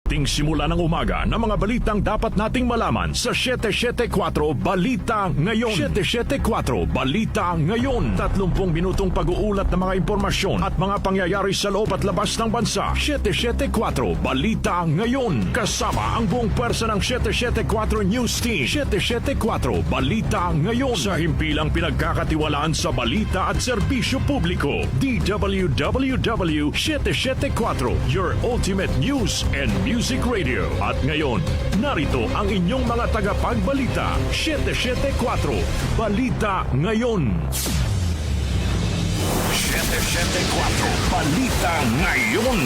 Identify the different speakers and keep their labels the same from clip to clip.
Speaker 1: Ting simula ng umaga ng mga balitang dapat nating malaman sa 774 Balita Ngayon. 774 Balita Ngayon. 30 minutong pag-uulat ng mga impormasyon at mga pangyayari sa loob at labas ng bansa. 774 Balita Ngayon. Kasama ang buong pwersa ng 774 News Team. 774 Balita Ngayon. Sa himpilang pinagkakatiwalaan sa balita at serbisyo publiko. DWWW 774, your ultimate news and music radio. At ngayon, narito ang inyong mga tagapagbalita. 774 Balita Ngayon. 774 Balita Ngayon.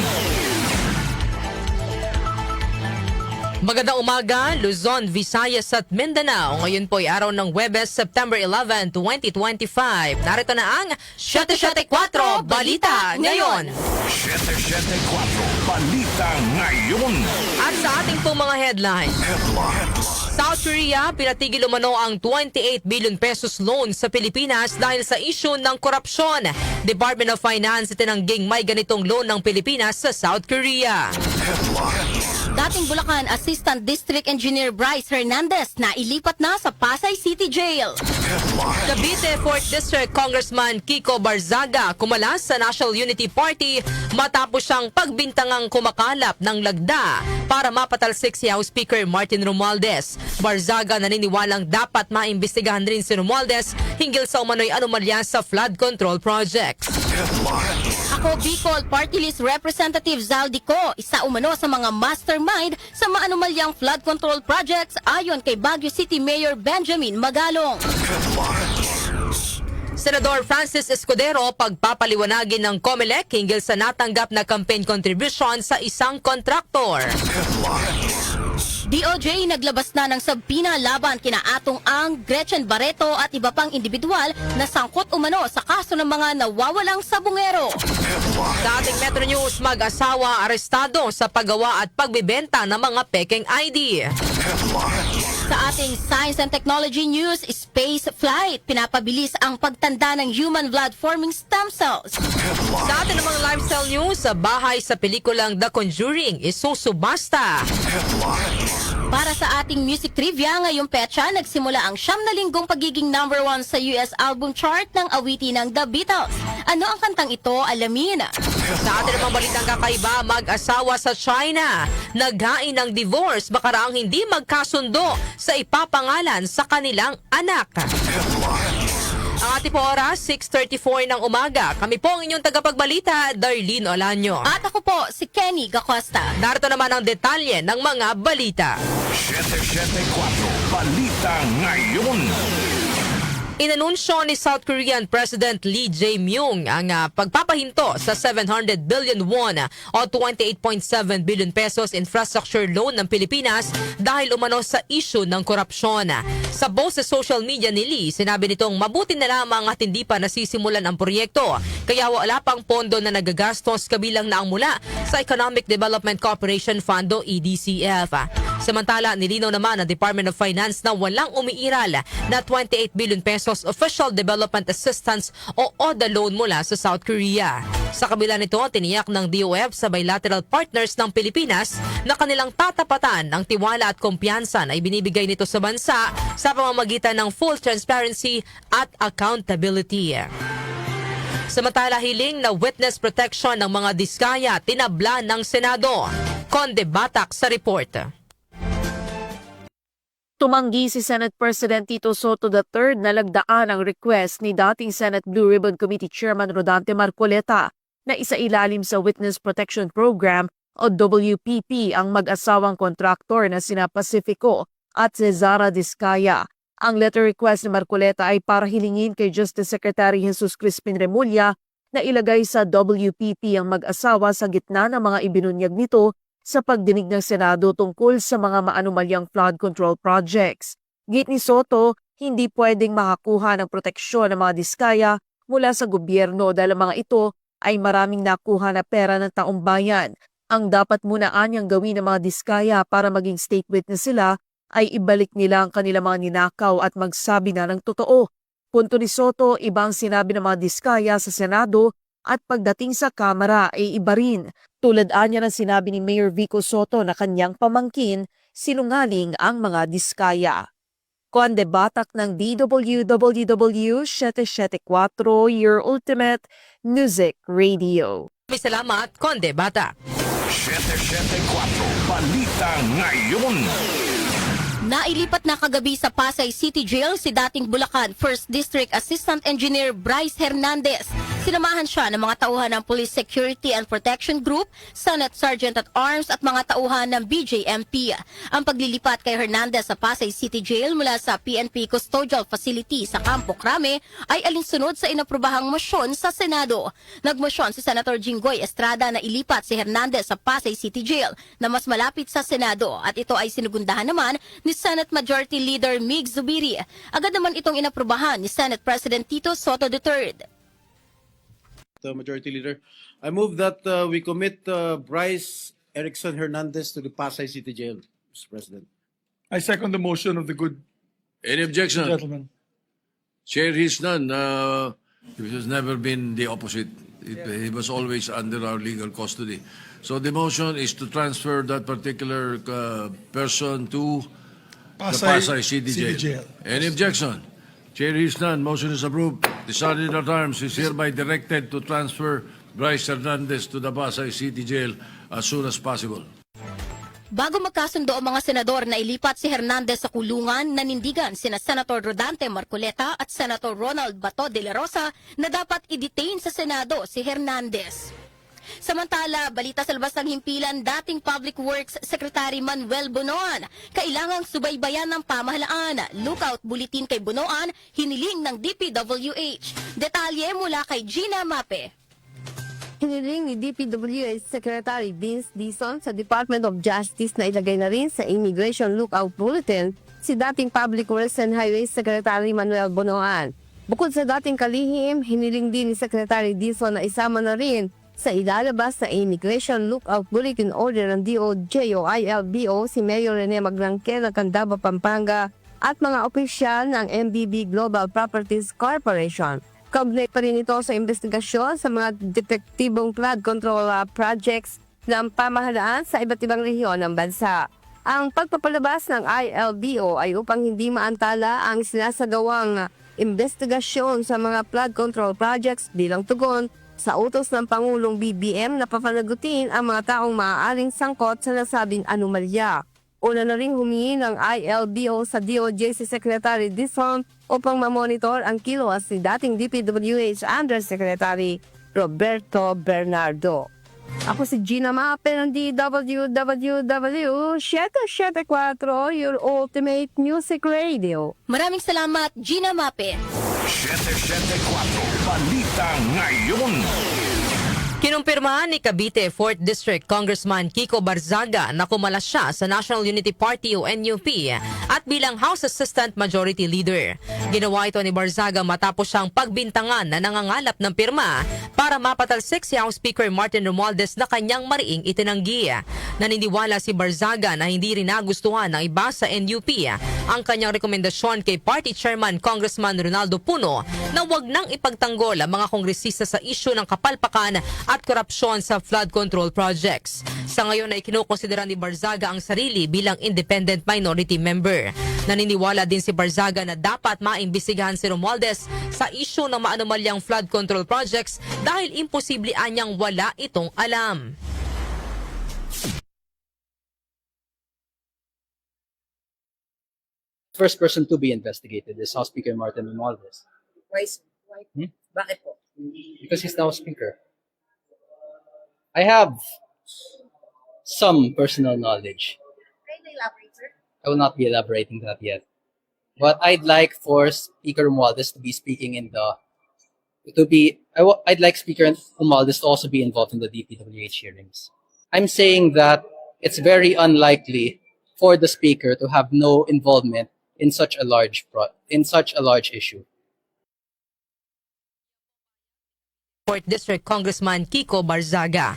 Speaker 2: Magandang umaga, Luzon, Visayas at Mindanao. Ngayon po ay araw ng Huwebes, September 11, 2025. Narito na ang 774 Balita Ngayon.
Speaker 1: 774 Balita Ngayon.
Speaker 2: At sa ating pong mga headlines. South Korea, pinatigil umano ang 28 billion pesos loan sa Pilipinas dahil sa issue ng korupsyon. Department of Finance itinangging may ganitong loan ng Pilipinas sa South Korea.
Speaker 3: Dating Bulacan Assistant District Engineer Bryce Hernandez na ilipat na sa Pasay City Jail.
Speaker 2: Cavite 4th District Congressman Kiko Barzaga kumalas sa National Unity Party matapos siyang pagbintangang kumakalap ng lagda para mapatalsik si House Speaker Martin Romualdez. Barzaga naniniwalang dapat maimbestigahan rin si Romualdez hinggil sa umano'y anomalya sa flood control project.
Speaker 3: Ako Bicol Party List Representative Zaldico, isa umano sa mga mastermind sa maanumalyang flood control projects ayon kay Baguio City Mayor Benjamin Magalong.
Speaker 2: Senador Francis Escudero pagpapaliwanagin ng COMELEC hinggil sa natanggap na campaign contribution sa isang kontraktor.
Speaker 3: DOJ naglabas na ng sabpina laban kina Atong Ang, Gretchen Barreto at iba pang individual na sangkot umano sa kaso ng mga nawawalang sabungero.
Speaker 2: Dating Metro News, mag-asawa arestado sa paggawa at pagbibenta ng mga pekeng ID.
Speaker 3: Sa ating Science and Technology News, Space Flight, pinapabilis ang pagtanda ng human blood-forming stem cells.
Speaker 2: Sa ating namang lifestyle news, sa bahay sa pelikulang The Conjuring, isusubasta.
Speaker 3: Para sa ating music trivia, ngayong petsa, nagsimula ang 9 linggong pagiging #1 sa US album chart ng awitin ng The Beatles. Ano ang kantang ito? Alamin.
Speaker 2: Sa ating namang balitang kakaiba, mag-asawa sa China, naghain ng divorce baka raang hindi magkasundo sa ipapangalan sa kanilang anak. Ang ating po oras, 6:34 ng umaga. Kami po ang inyong tagapagbalita, Darlene Olanyo.
Speaker 3: At ako po, si Kenny Gacosta.
Speaker 2: Narito naman ang detalye ng mga balita.
Speaker 1: 774 Balita Ngayon.
Speaker 2: Inanunsyo ni South Korean President Lee Jae-myung ang pagpapahinto sa 700 billion won o 28.7 billion pesos infrastructure loan ng Pilipinas dahil umano sa issue ng korupsyon. Sa post sa social media ni Lee, sinabi nitong mabuti na lamang at hindi pa nasisimulan ang proyekto kaya wala pang pondo na nagagastos kabilang na ang mula sa Economic Development Cooperation Fund o EDCF. Samantala, nilinaw naman ng Department of Finance na walang umiiral na 28 billion pesos Official Development Assistance o ODA loan mula sa South Korea. Sa kabila nito, tiniyak ng DOF sa bilateral partners ng Pilipinas na kanilang tatapatan ang tiwala at kumpiyansa na ibinibigay nito sa bansa sa pamamagitan ng full transparency at accountability. Samantala, hiling na witness protection ng mga diskaya tinabla ng Senado. Conde Batak sa report.
Speaker 4: Tumanggi si Senate President Tito Soto III na lagdaan ang request ni dating Senate Blue Ribbon Committee Chairman Rodante Marcoleta na isailalim sa Witness Protection Program o WPP ang mag-asawang kontraktor na sina Pacifico at Cesara Diskaya. Ang letter request ni Marcoleta ay para hilingin kay Justice Secretary Jesus Crispin Remulla na ilagay sa WPP ang mag-asawa sa gitna ng mga ibinunyag nito sa pagdinig ng Senado tungkol sa mga maanumalyang flood control projects. Git ni Soto, hindi pwedeng makakuha ng proteksyon ng mga diskaya mula sa gobyerno dahil ang mga ito ay maraming nakuha na pera ng taong bayan. Ang dapat muna anyang gawin ng mga diskaya para maging state witness sila ay ibalik nila ang kanilang mga ninakaw at magsabi na ng totoo. Punto ni Soto, ibang sinabi ng mga diskaya sa Senado at pagdating sa Kamara ay iba rin. Tulad anya ng sinabi ni Mayor Vico Soto na kanyang pamangkin, sinungaling ang mga diskaya. Conde Batak ng DWWW 774, your ultimate music radio.
Speaker 2: May salamat, Conde Bata.
Speaker 1: 774 Balita Ngayon.
Speaker 3: Nailipat na kagabi sa Pasay City Jail si dating Bulacan 1st District Assistant Engineer Bryce Hernandez. Sinamahan siya ng mga tauhan ng Police Security and Protection Group, Senate Sergeant at Arms at mga tauhan ng BJMP. Ang paglilipat kay Hernandez sa Pasay City Jail mula sa PNP Custodial Facility sa Campo Crame ay alinsunod sa inaprobahang mosyon sa Senado. Nagmosyon si Senator Jinggoy Estrada na ilipat si Hernandez sa Pasay City Jail na mas malapit sa Senado at ito ay sinugundahan naman ni Senate Majority Leader Mig Zubiri. Agad naman itong inaprobahan ni Senate President Tito Soto III.
Speaker 5: Majority Leader, I move that we commit Bryce Erickson Hernandez to the Pasay City Jail, Mr. President.
Speaker 6: I second the motion of the good
Speaker 7: Any objection?
Speaker 6: gentleman.
Speaker 7: Chair is none. It has never been the opposite. He was always under our legal custody. So the motion is to transfer that particular person to the Pasay City Jail. Any objection? Chair is none. Motion is approved. The Sergeant at Arms is hereby directed to transfer Bryce Hernandez to the Pasay City Jail as soon as possible.
Speaker 3: Bago magkasundo ang mga senador na ilipat si Hernandez sa kulungan, nanindigan sina Senator Rodante Marcoleta at Senator Ronald Bato de la Rosa na dapat i-detain sa Senado si Hernandez. Samantala, balita sa labas ng himpilan, dating Public Works Secretary Manuel Bonoan, kailangang subaybayan ng pamahalaan. Lookout bulletin kay Bonoan, hiniling ng DPWH. Detalye mula kay Gina Mape.
Speaker 8: Hiniling ni DPWH Secretary Vince Dizon sa Department of Justice na ilagay na rin sa Immigration Lookout Bulletin si dating Public Works and Highways Secretary Manuel Bonoan. Bukod sa dating kalihim, hiniling din ni Secretary Dizon na isama na rin sa ilalabas sa Immigration Lookout Bulletin Order ng DOJ o ILBO si Mayor Rene Maglangke ng Candaba, Pampanga at mga opisyal ng MBB Global Properties Corporation. Kaugnay pa rin ito sa investigasyon sa mga depektibong flood control projects ng pamahalaan sa iba't ibang rehiyon ng bansa. Ang pagpapalabas ng ILBO ay upang hindi maantala ang sinasagawang investigasyon sa mga flood control projects bilang tugon sa utos ng Pangulong BBM na papanagutin ang mga taong maaaring sangkot sa nasabing anomalya. Una na ring humingi ng ILBO sa DOJ si Secretary Dizon upang mamonitor ang kilos ni dating DPWH Undersecretary Roberto Bernardo. Ako si Gina Mape ng DWWW 774, your ultimate music radio.
Speaker 3: Maraming salamat, Gina Mape.
Speaker 1: 774 Balita Ngayon.
Speaker 2: Kinumpirmahan ni Cavite 4th District Congressman Kiko Barzaga na kumala siya sa National Unity Party o NUP at bilang House Assistant Majority Leader. Ginawa ito ni Barzaga matapos siyang pagbintangan na nangangalap ng pirma para mapatalsik si House Speaker Martin Romualdez na kanyang mariing itinanggi. Naniniwala si Barzaga na hindi rin nagustuhan ng iba sa NUP ang kanyang rekomendasyon kay Party Chairman Congressman Ronaldo Puno na wag nang ipagtanggol ang mga kongresista sa isyu ng kapalpakan at korupsyon sa flood control projects. Sa ngayon ay kinukonsidera ni Barzaga ang sarili bilang independent minority member. Naniniwala din si Barzaga na dapat maimbestigahan si Romualdez sa isyu ng maanomalyang flood control projects dahil imposible anyang wala itong alam.
Speaker 9: First person to be investigated is House Speaker Martin Romualdez.
Speaker 10: Why? Bakit po?
Speaker 9: Because he's now Speaker. I have some personal knowledge.
Speaker 10: Can you elaborate, sir?
Speaker 9: I will not be elaborating that yet. But I'd like for Speaker Romualdez to be speaking in the... I'd like Speaker Romualdez to also be involved in the DPWH hearings. I'm saying that it's very unlikely for the Speaker to have no involvement in such a large issue.
Speaker 2: 4th District Congressman Kiko Barzaga.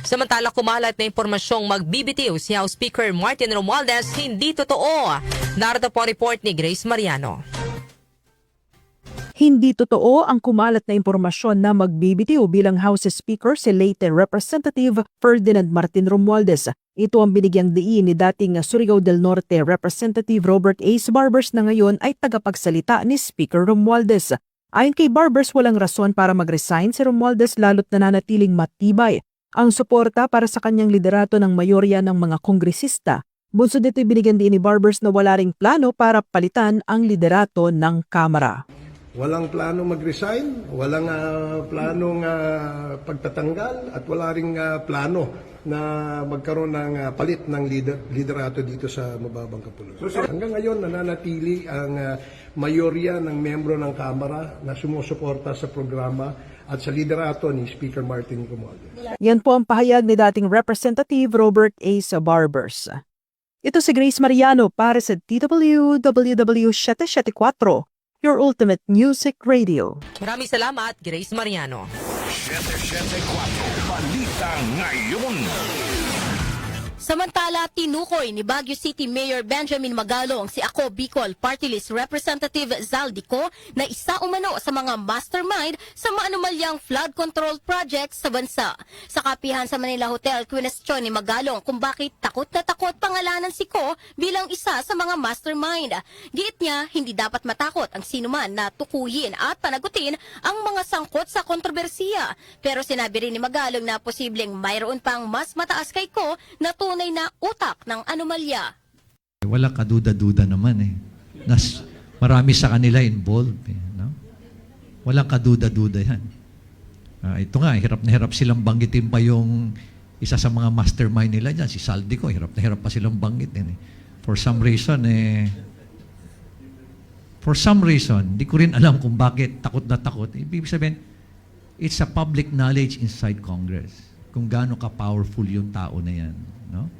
Speaker 2: Samantala kumalat na impormasyong magbibitiw si House Speaker Martin Romualdez, hindi totoo. Narito po ang report ni Grace Mariano.
Speaker 11: Hindi totoo ang kumalat na impormasyon na magbibitiw bilang House Speaker si late Representative Ferdinand Martin Romualdez. Ito ang binigyang diin ni dating Surigao del Norte Representative Robert Ace Barbers na ngayon ay tagapagsalita ni Speaker Romualdez. Ayon kay Barbers, walang rason para mag-resign si Romualdez lalo't nananatiling matibay ang suporta para sa kanyang liderato ng mayorya ng mga kongresista. Bunsod nito binigyan din ni Barbers na wala ring plano para palitan ang liderato ng Kamara.
Speaker 12: Walang plano mag-resign, walang planong pagtatanggal at wala ring plano na magkaroon ng palit ng liderato dito sa mababang kapuluran. Hanggang ngayon nananatili ang mayorya ng membro ng Kamara na sumusuporta sa programa at sa liderato ni Speaker Martin Romualdez.
Speaker 11: Yan po ang pahayag ni dating Representative Robert Ace Barbers. Ito si Grace Mariano para sa DWWW 774, your ultimate music radio.
Speaker 2: Maraming salamat, Grace Mariano.
Speaker 1: 774 Balita Ngayon.
Speaker 3: Samantala, tinukoy ni Baguio City Mayor Benjamin Magalong si Ako Bicol Party List Representative Zaldico na isa umano sa mga mastermind sa maanumalyang flood control projects sa bansa. Sa kapihan sa Manila Hotel, kwestiyon ni Magalong kung bakit takot na takot pangalanan si Ko bilang isa sa mga mastermind. Giit niya, hindi dapat matakot ang sinuman na tukuyin at panagutin ang mga sangkot sa kontrobersiya. Pero sinabi rin ni Magalong na posibleng mayroon pang mas mataas kay Ko na tunay na utak ng anomalya.
Speaker 13: Wala kaduda-duda naman eh. Marami sa kanila involved. No? Walang kaduda-duda yan. Ito nga, hirap na hirap silang banggitin pa yung isa sa mga mastermind nila dyan, si Saldico, hirap na hirap pa silang banggitin. For some reason, hindi ko rin alam kung bakit takot na takot. Ibig sabihin, it's a public knowledge inside Congress kung gaano ka-powerful yung tao na yan. No?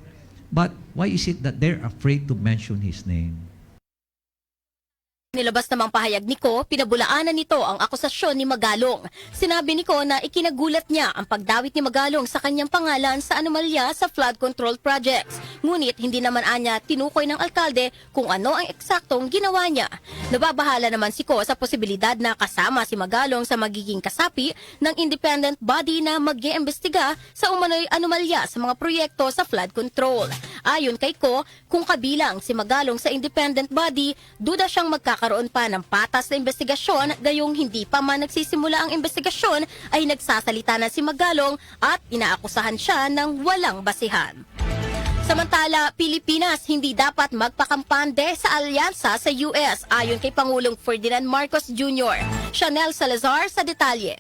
Speaker 13: But why is it that they're afraid to mention his name?
Speaker 3: Nilabas namang pahayag ni Ko, pinabulaanan nito ang akusasyon ni Magalong. Sinabi ni Ko na ikinagulat niya ang pagdawit ni Magalong sa kanyang pangalan sa anomalya sa flood control projects. Ngunit hindi naman anya tinukoy ng alkalde kung ano ang eksaktong ginawa niya. Nababahala naman si Ko sa posibilidad na kasama si Magalong sa magiging kasapi ng independent body na mag-iimbestiga sa umano'y anomalya sa mga proyekto sa flood control. Ayon kay Ko, kung kabilang si Magalong sa independent body, duda siyang magkakaroon pa ng patas na investigasyon, gayong hindi pa man nagsisimula ang investigasyon ay nagsasalita na si Magalong at inaakusahan siya ng walang basihan. Samantala, Pilipinas hindi dapat magpakampante sa alyansa sa US ayon kay Pangulong Ferdinand Marcos Jr. Chanel Salazar sa detalye.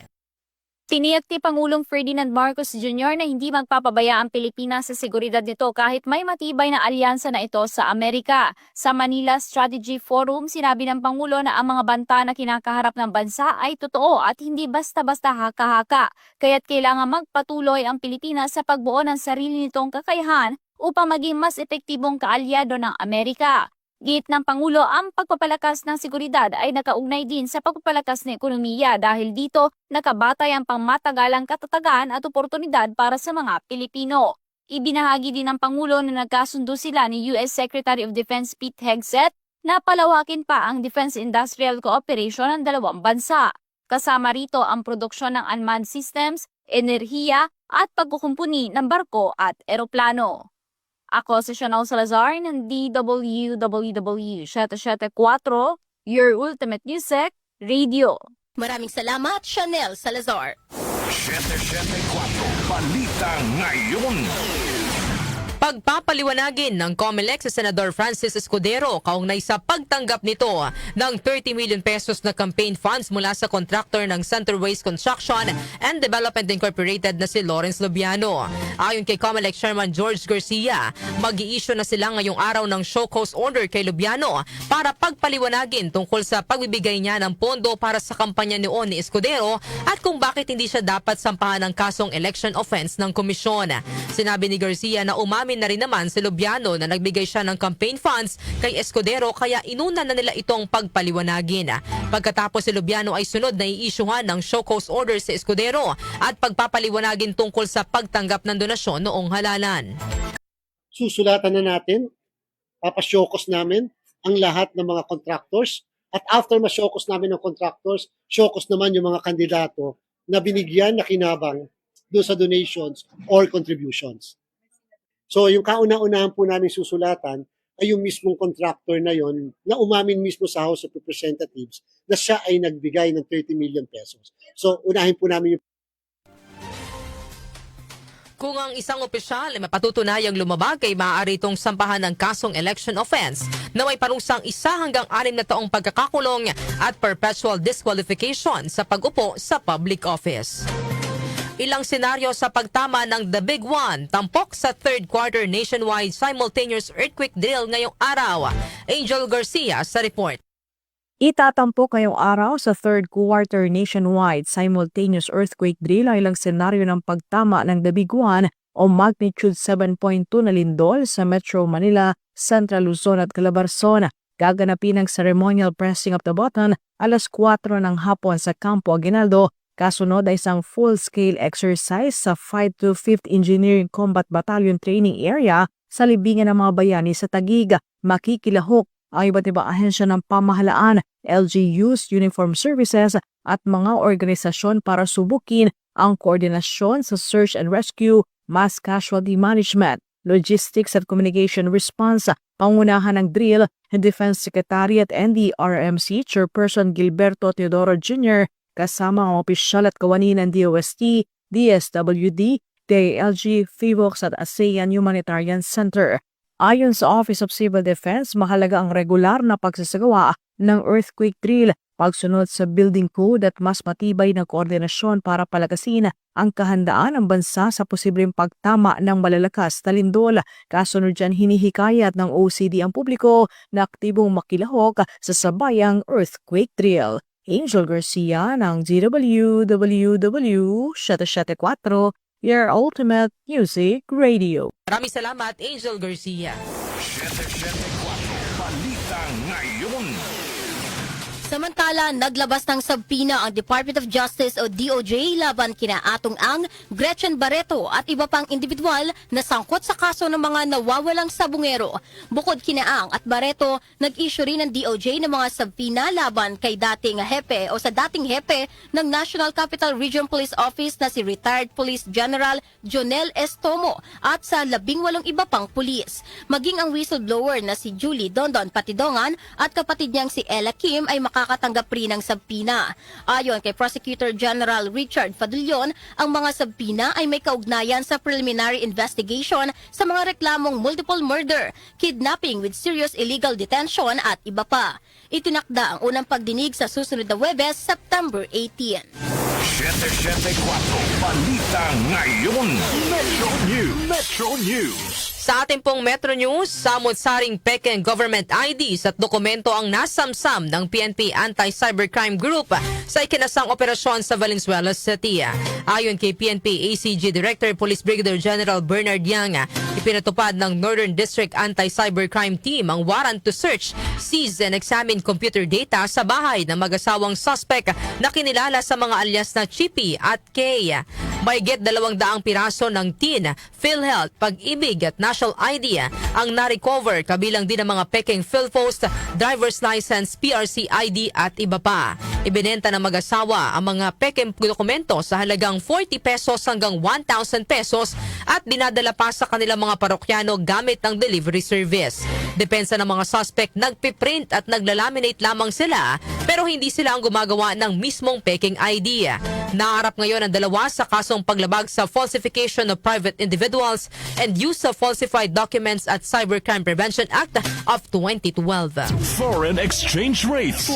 Speaker 14: Tiniyak ni Pangulong Ferdinand Marcos Jr. na hindi magpapabaya ang Pilipinas sa seguridad nito kahit may matibay na alyansa na ito sa Amerika. Sa Manila Strategy Forum, sinabi ng Pangulo na ang mga banta na kinakaharap ng bansa ay totoo at hindi basta-basta haka-haka. Kaya't kailangan magpatuloy ang Pilipinas sa pagbuo ng sarili nitong kakayahan upang maging mas epektibong kaalyado ng Amerika. Giit ng Pangulo, ang pagpapalakas ng seguridad ay nakaugnay din sa pagpapalakas ng ekonomiya dahil dito nakabatay ang pangmatagalang katatagan at oportunidad para sa mga Pilipino. Ibinahagi din ng Pangulo na nagkasundo sila ni US Secretary of Defense Pete Hegseth na palawakin pa ang Defense Industrial Cooperation ng dalawang bansa. Kasama rito ang produksyon ng unmanned systems, enerhiya at pagkukumpuni ng barko at eroplano. Ako si Chanel Salazar ng DWWW 774, your ultimate music radio.
Speaker 3: Maraming salamat, Chanel Salazar.
Speaker 1: 774 Balita Ngayon.
Speaker 2: Pagpapaliwanagin ng COMELEC sa Senador Francis Escudero kaugnay sa pagtanggap nito ng 30 million pesos na campaign funds mula sa contractor ng Centerways Construction and Development Incorporated na si Lawrence Lubiano. Ayon kay COMELEC Chairman George Garcia, mag-i-issue na sila ngayong araw ng show cause order kay Lubiano para pagpaliwanagin tungkol sa pagbibigay niya ng pondo para sa kampanya noon ni Escudero at kung bakit hindi siya dapat sampahan ng kasong election offense ng komisyon. Sinabi ni Garcia na umamin na rin naman si Lubiano na nagbigay siya ng campaign funds kay Escudero kaya inuna na nila itong pagpaliwanagin. Pagkatapos si Lubiano ay sunod na i-issuehan ng show cause order si Escudero at pagpapaliwanagin tungkol sa pagtanggap ng donasyon noong halalan.
Speaker 15: Susulatan na natin, papasyokos namin ang lahat ng mga contractors At after ma-showcase namin ng contractors, showcase naman yung mga kandidato na binigyan na kinabang doon sa donations or contributions. So yung kauna-unahan po namin susulatan ay yung mismong contractor na yon na umamin mismo sa House of Representatives na siya ay nagbigay ng 30 million pesos. So unahin po namin yung
Speaker 2: Kung ang isang opisyal ay mapatutunayang lumabag ay maaari itong sampahan ng kasong election offense na may parusang 1 hanggang 6 na taong pagkakakulong at perpetual disqualification sa pag-upo sa public office. Ilang senaryo sa pagtama ng The Big One, tampok sa third quarter nationwide simultaneous earthquake drill ngayong araw. Angel Garcia sa report.
Speaker 11: Itatampok ngayong araw sa third quarter nationwide simultaneous earthquake drill ay ilang senaryo ng pagtama ng The Big One o magnitude 7.2 na lindol sa Metro Manila, Central Luzon at Calabarzon. Gaganapin ang ceremonial pressing of the button alas 4 ng hapon sa Campo Aguinaldo. Kasunod ay isang full-scale exercise sa 5th to 5th Engineering Combat Battalion Training Area sa libingan ng mga bayani sa Taguig. Makikilahok ang iba't ibang ahensya ng pamahalaan, LGUs, uniform services at mga organisasyon para subukin ang koordinasyon sa search and rescue, mass casualty management, logistics at communication response. Pangunahan ng drill, Defense Secretary at NDRMC Chairperson Gilberto Teodoro Jr. kasama ang opisyal at kawani ng DOST, DSWD, DILG, FIVOX at ASEAN Humanitarian Center. Ayon sa Office of Civil Defense, mahalaga ang regular na pagsasagawa ng earthquake drill, pagsunod sa building code at mas matibay na koordinasyon para palakasin ang kahandaan ng bansa sa posibleng pagtama ng malalakas na lindol. Kasunod dyan, hinihikayat ng OCD ang publiko na aktibong makilahok sa sabayang earthquake drill. Angel Garcia ng DWWW 774, your ultimate music radio.
Speaker 2: Maraming salamat, Angel Garcia.
Speaker 1: 774 Balita Ngayon.
Speaker 3: Samantala, naglabas ng sabpina ang Department of Justice o DOJ laban kina Atong Ang, Gretchen Barreto at iba pang individual na sangkot sa kaso ng mga nawawalang sabungero. Bukod kina Ang at Barreto, nag-issue rin ng DOJ ng mga sabpina laban kay dating hepe o sa dating hepe ng National Capital Region Police Office na si retired Police General Jonel Estomo at sa 18 iba pang pulis. Maging ang whistleblower na si Julie Dondon Patidongan at kapatid niyang si Ella Kim ay makakatanggap rin ng sabpina. Ayon kay Prosecutor General Richard Fadulyon, ang mga sabpina ay may kaugnayan sa preliminary investigation sa mga reklamong multiple murder, kidnapping with serious illegal detention at iba pa. Itinakda ang unang pagdinig sa susunod na Huwebes, September 18.
Speaker 1: 774 Balita Ngayon. Metro News.
Speaker 2: Sa ating pong Metro News, samot-saring pekeng government IDs at dokumento ang nasamsam ng PNP Anti-Cybercrime Group sa ikinasang operasyon sa Valenzuela City. Ayon kay PNP ACG Director Police Brigadier General Bernard Yang, ipinatupad ng Northern District Anti-Cybercrime Team ang warrant to search, seize and examine computer data sa bahay ng mag-asawang suspect na kinilala sa mga alias na Chippy at Kay. Mahigit 200 piraso ng TIN, PhilHealth, Pag-ibig at National ID ang na-recover, kabilang din ang mga peking PhilPost, driver's license, PRC ID at iba pa. Ibinenta ng mag-asawa ang mga peking dokumento sa halagang 40 pesos hanggang 1,000 pesos at dinadala pa sa kanilang mga parokyano gamit ng delivery service. Depensa ng mga suspect, nagpiprint at naglalaminate lamang sila pero hindi sila ang gumagawa ng mismong peking ID. Naharap ngayon ang dalawa sa kasong paglabag sa falsification of private individuals and use of falsified documents at Cybercrime Prevention Act of 2012.
Speaker 1: Foreign exchange rates.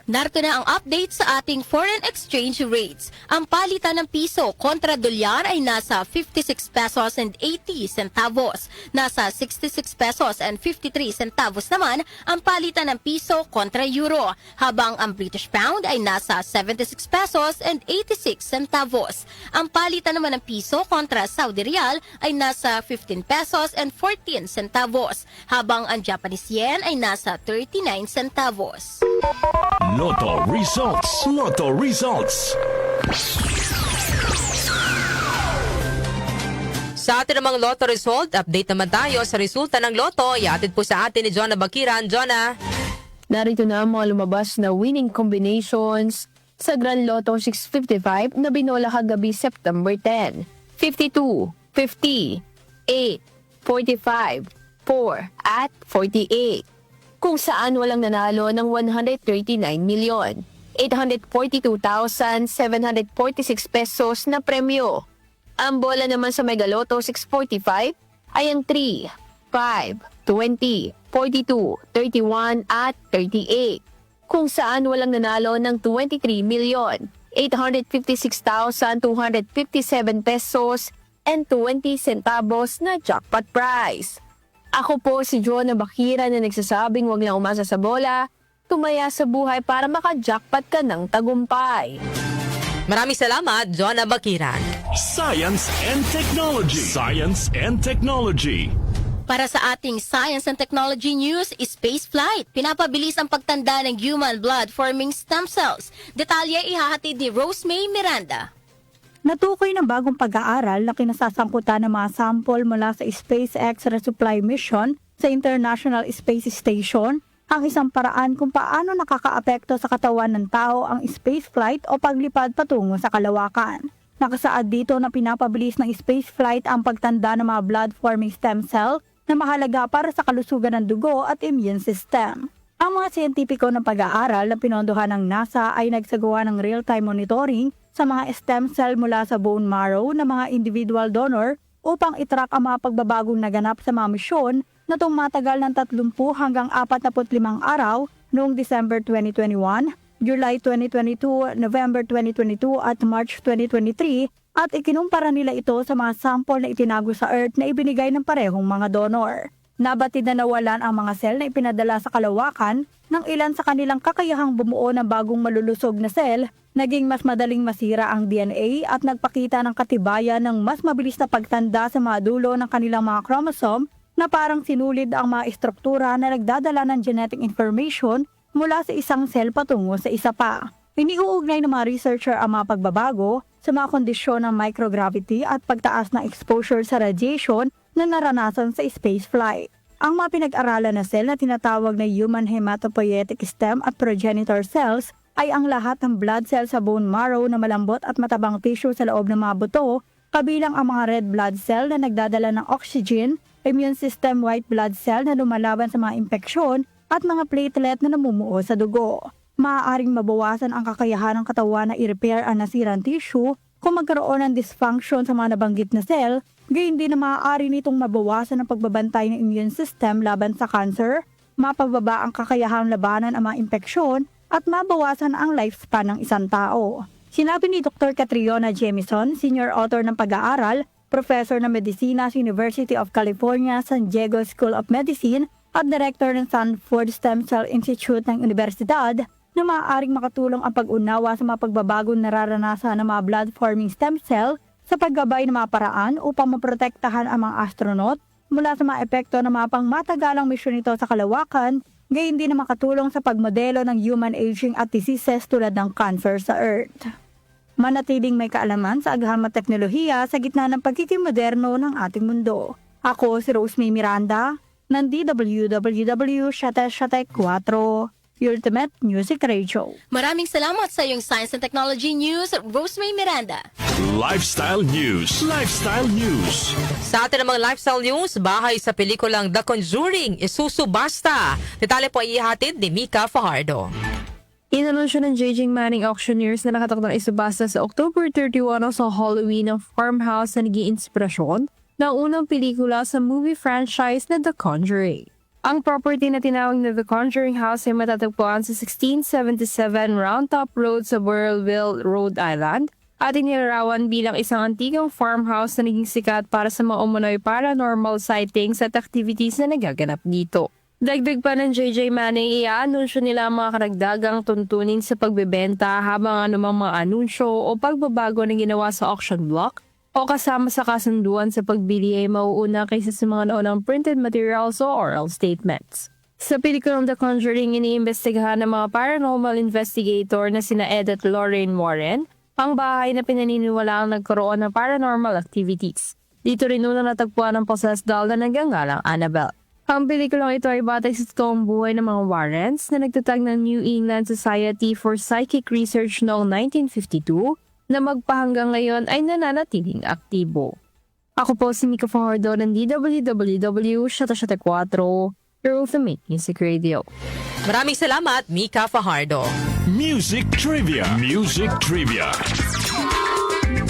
Speaker 3: Narito na ang update sa ating foreign exchange rates. Ang palitan ng piso kontra dolyar ay nasa 56 pesos and 80 centavos. Nasa 66 pesos and 53 centavos naman ang palitan ng piso kontra euro. Habang ang British pound ay nasa 76 pesos and 86 centavos. Ang palitan naman ng piso kontra Saudi Riyal ay nasa 15 pesos and 14 centavos. Habang ang Japanese yen ay nasa 39 centavos.
Speaker 1: Lotto results.
Speaker 2: Sa atin namang Lotto result, update naman tayo sa resulta ng Lotto. Iatid po sa atin ni Jonah Bakiran. Jonah.
Speaker 8: Narito na ang mga lumabas na winning combinations sa Grand Lotto 655 na binola kagabi September 10. 52, 50, 8, 45, 4 at 48. Kung saan walang nanalo ng 139,842,746 pesos na premyo. Ang bola naman sa Mega Lotto 645 ay ang 3, 5, 20, 42, 31 at 38. Kung saan walang nanalo ng 23,856,257 pesos and 20 centavos na jackpot prize. Ako po si Jonah Bakira na nagsasabing wag lang umasa sa bola, tumaya sa buhay para maka-jackpot ka ng tagumpay.
Speaker 2: Maraming salamat, Jonah Bakiran.
Speaker 1: Science and Technology. Science and Technology.
Speaker 3: Para sa ating Science and Technology News, spaceflight. Pinapabilis ang pagtanda ng human blood-forming stem cells. Detalye ihahatid ni Rosemay Miranda.
Speaker 10: Natukoy ng bagong pag-aaral na kinasasangkutan ng mga sample mula sa SpaceX resupply mission sa International Space Station ang isang paraan kung paano nakakaapekto sa katawan ng tao ang spaceflight o paglipad patungo sa kalawakan. Nakasaad dito na pinapabilis ng spaceflight ang pagtanda ng mga blood-forming stem cell na mahalaga para sa kalusugan ng dugo at immune system. Ang mga siyentipiko ng pag-aaral na pinondohan ng NASA ay nagsagawa ng real-time monitoring sa mga stem cell mula sa bone marrow ng mga individual donor upang itrack ang mga pagbabagong naganap sa mga misyon na tumatagal ng 30 hanggang 45 araw noong December 2021, July 2022, November 2022 at March 2023 at ikinumpara nila ito sa mga sample na itinago sa Earth na ibinigay ng parehong mga donor. Nabatid na nawalan ang mga cell na ipinadala sa kalawakan ng ilan sa kanilang kakayahang bumuo ng bagong malulusog na cell, naging mas madaling masira ang DNA at nagpakita ng katibayan ng mas mabilis na pagtanda sa mga dulo ng kanilang mga chromosome na parang sinulid ang mga estruktura na nagdadala ng genetic information mula sa isang cell patungo sa isa pa. Iniuugnay ng mga researcher ang mga pagbabago sa mga kondisyon ng microgravity at pagtaas ng exposure sa radiation na naranasan sa spaceflight. Ang mga pinag-aralan na cell na tinatawag na human hematopoietic stem at progenitor cells ay ang lahat ng blood cells sa bone marrow na malambot at matabang tissue sa loob ng mga buto, kabilang ang mga red blood cell na nagdadala ng oxygen, immune system white blood cell na lumalaban sa mga impeksyon, at mga platelet na namumuo sa dugo. Maaaring mabawasan ang kakayahan ng katawan na i-repair ang nasirang tissue kung magkaroon ng dysfunction sa mga nabanggit na cell, gayon din na maaari nitong mabawasan ang pagbabantay ng immune system laban sa cancer, mapababa ang kakayahang labanan ang mga impeksyon, at mabawasan ang lifespan ng isang tao. Sinabi ni Dr. Catriona Jamison, senior author ng pag-aaral, professor ng medisina sa University of California, San Diego School of Medicine, at director ng Sanford Stem Cell Institute ng Universidad, na maaaring makatulong ang pag-unawa sa mga pagbabagong nararanasan ng mga blood-forming stem cell sa paggabay ng mga paraan upang maprotektahan ang mga astronaut mula sa mga epekto ng mga pangmatagalang misyon nito sa kalawakan, gayon din na makatulong sa pagmodelo ng human aging at diseases tulad ng cancer sa Earth. Manatiling may kaalaman sa agham at teknolohiya sa gitna ng pagiging moderno ng ating mundo. Ako si Rosemay Miranda ng DWWW 774, Ultimate Music Radio.
Speaker 3: Maraming salamat sa iyong Science and Technology News, Rosemay Miranda.
Speaker 1: Lifestyle News. Lifestyle News.
Speaker 2: Sa atin namang lifestyle news, bahay sa pelikulang The Conjuring, isusubasta. Detalye po ay ihatid ni Mika Fajardo.
Speaker 4: Inanunsyo ng JJ Manning Auctioneers na nakatakdang isubasta sa October 31 sa Halloween ng farmhouse na naging inspirasyon ng unang pelikula sa movie franchise na The Conjuring. Ang property na tinawag na The Conjuring House ay matatagpuan sa 1677 Round Top Road sa Burrillville, Rhode Island at inilarawan bilang isang antikong farmhouse na naging sikat para sa mga umunoy paranormal sightings at activities na nagaganap dito. Dagdag pa ng JJ Manning, i-anunsyo nila ang mga karagdagang tuntunin sa pagbebenta habang anumang mga anunsyo o pagbabago na ginawa sa auction block o kasama sa kasunduan sa pagbili ay mauuna kaysa sa mga naunang printed materials o oral statements. Sa pelikulang The Conjuring, iniimbestigahan ng mga paranormal investigator na sina Ed at Lorraine Warren ang bahay na pinaniniwalaang nagkaroon ng paranormal activities. Dito rin unang natagpuan ang possessed doll na nagngangalang Annabelle.
Speaker 8: Ang pelikulang ito ay batay sa totoong buhay ng mga Warrens na nagtatag ng New England Society for Psychic Research noong 1952 na magpahanggang ngayon ay nananatiling aktibo. Ako po si Mika Fajardo ng DWWW 774, Girl of the Make Music Radio.
Speaker 2: Maraming salamat, Mika Fajardo.
Speaker 1: Music Trivia. Music Trivia.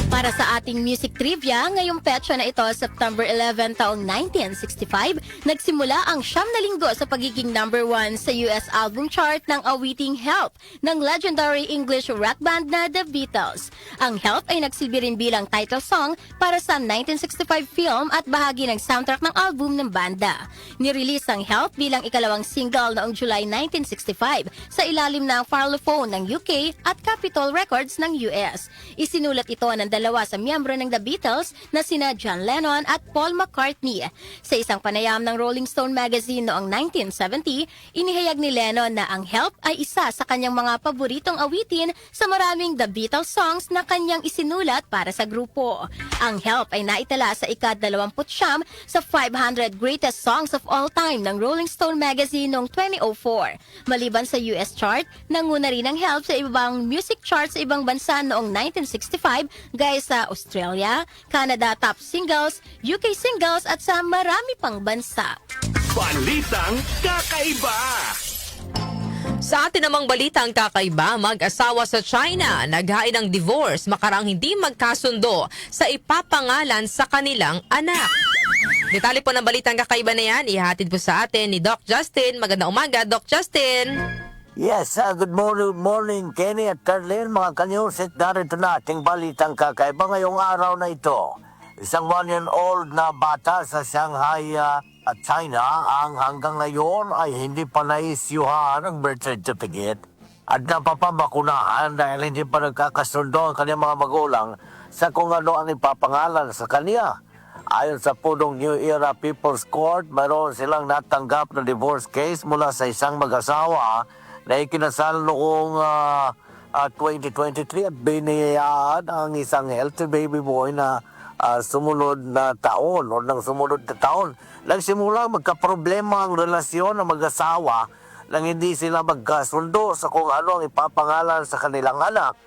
Speaker 3: Para sa ating music trivia, ngayong petsa na ito, September 11 taong 1965, nagsimula ang 9 na linggo sa pagiging number 1 sa US album chart ng awiting Help ng legendary English rock band na The Beatles. Ang Help ay nagsilbi rin bilang title song para sa 1965 film at bahagi ng soundtrack ng album ng banda. Nirelease ang Help bilang ikalawang single noong July 1965 sa ilalim ng Parlophone ng UK at Capitol Records ng US. Isinulat ito ng dalawa sa miyembro ng The Beatles na sina John Lennon at Paul McCartney. Sa isang panayam ng Rolling Stone magazine noong 1970, inihayag ni Lennon na ang Help ay isa sa kanyang mga paboritong awitin sa maraming The Beatles songs na kanyang isinulat para sa grupo. Ang Help ay naitala sa ika-29 sa 500 Greatest Songs of All Time ng Rolling Stone magazine noong 2004. Maliban sa US chart, nanguna rin ang Help sa ibang music charts sa ibang bansa noong 1965 gaya sa Australia, Canada top singles, UK singles at sa marami pang bansa.
Speaker 1: Balitang kakaiba.
Speaker 2: Sa atin namang balitang kakaiba, mag-asawa sa China naghain ng divorce makarang hindi magkasundo sa ipapangalan sa kanilang anak. Detalye po ng balitang kakaiba na yan, ihatid po sa atin ni Doc Justin. Magandang umaga, Doc Justin.
Speaker 16: Yes, good morning, Kenny at Carlin, mga kanyusit. Narito na ating balitang kakaiba ngayong araw na ito. Isang 1-year-old na bata sa Shanghai at China ang hanggang ngayon ay hindi pa naisyuhan ang birth certificate at napapabakunahan dahil hindi pa nagkakasundo ang kanyang mga magulang sa kung ano ang ipapangalan sa kanya. Ayon sa punong New Era People's Court, mayroon silang natanggap na divorce case mula sa isang mag-asawa na ikinasal noong 2023 at biniyayaan ang isang healthy baby boy na sumunod na taon o ng sumunod na taon. Nagsimula magkaproblema ang relasyon ng mag-asawa nang hindi sila magkasundo sa kung ano ang ipapangalan sa kanilang anak.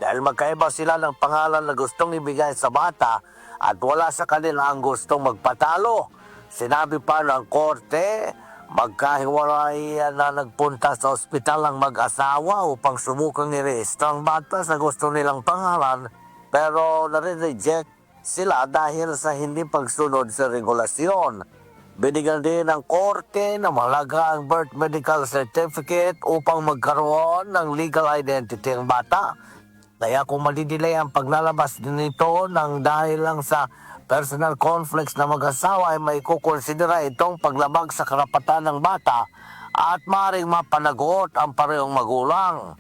Speaker 16: Dahil magkaiba sila ng pangalan na gustong ibigay sa bata at wala sa kanila ang gustong magpatalo. Sinabi pa ng korte, magkahiwalay na nagpunta sa ospital ang mag-asawa upang subukang i-register ang bata sa gusto nilang pangalan pero nare-reject sila dahil sa hindi pagsunod sa regulasyon. Binigyan din ng korte na mahalaga ang birth medical certificate upang magkaroon ng legal identity ng bata. Kaya kung madidelay ang paglalabas din ito ng dahil lang sa personal conflicts na mag-asawa ay may kukonsidera itong paglabag sa karapatan ng bata at maaaring mapanagot ang parehong magulang.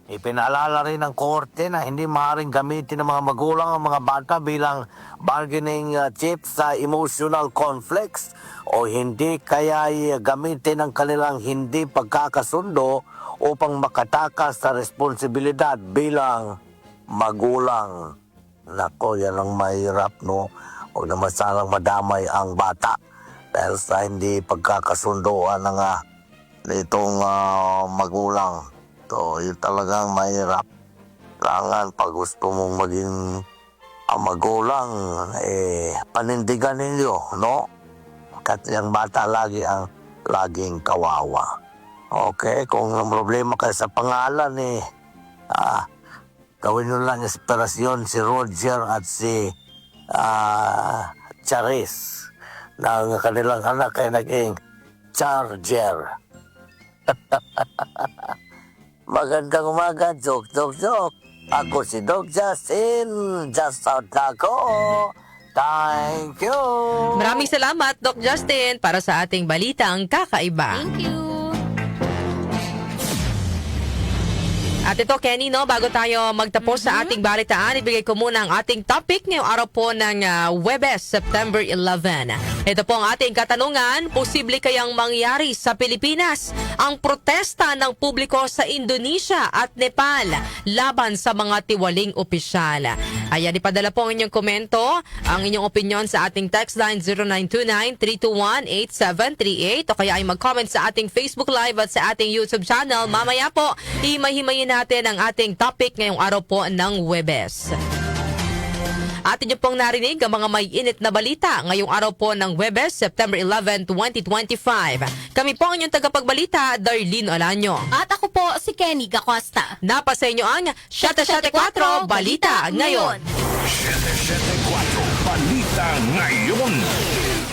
Speaker 16: Ipinaalala rin ng korte na hindi maaaring gamitin ng mga magulang ang mga bata bilang bargaining chip sa emotional conflicts o hindi kaya gamitin ang kanilang hindi pagkakasundo upang makatakas sa responsibilidad bilang magulang. Nako, yan ang mahirap, no? Huwag naman sanang madamay ang bata dahil sa hindi pagkakasundoan ng itong magulang. So, yun talagang mahirap. Kailangan pag gusto mong maging magulang, panindigan ninyo, no? Kasi ang bata laging kawawa. Okay, kung ang problema kayo sa pangalan, gawin nyo lang inspirasyon si Roger at si Charis na ang kanilang anak ay naging Charger. Magandang umaga, joke. Ako si Doc Justin, just out ako. Thank you.
Speaker 2: Maraming salamat, Doc Justin, para sa ating balitang kakaiba.
Speaker 3: Thank you.
Speaker 2: At ito, Kenny, no, bago tayo magtapos sa ating balitaan, ibigay ko muna ang ating topic ngayong araw po ng Webes, September 11. Ito po ang ating katanungan, posible kayang mangyari sa Pilipinas ang protesta ng publiko sa Indonesia at Nepal laban sa mga tiwaling opisyal? Ayan, ipadala po ang inyong komento, ang inyong opinion sa ating text line 0929-321-8738 o kaya ay mag-comment sa ating Facebook Live at sa ating YouTube channel. Mamaya po, himay-himayin natin ang ating topic ngayong araw po ng Huwebes. Atin niyo pong narinig ang mga may init na balita ngayong araw po ng Huwebes, September 11, 2025. Kami po ang inyong tagapagbalita, Darlene Olanyo.
Speaker 3: At ako po si Kenny Gacosta.
Speaker 2: Napasa inyo ang 774 Balita Ngayon.
Speaker 1: 774 Balita Ngayon.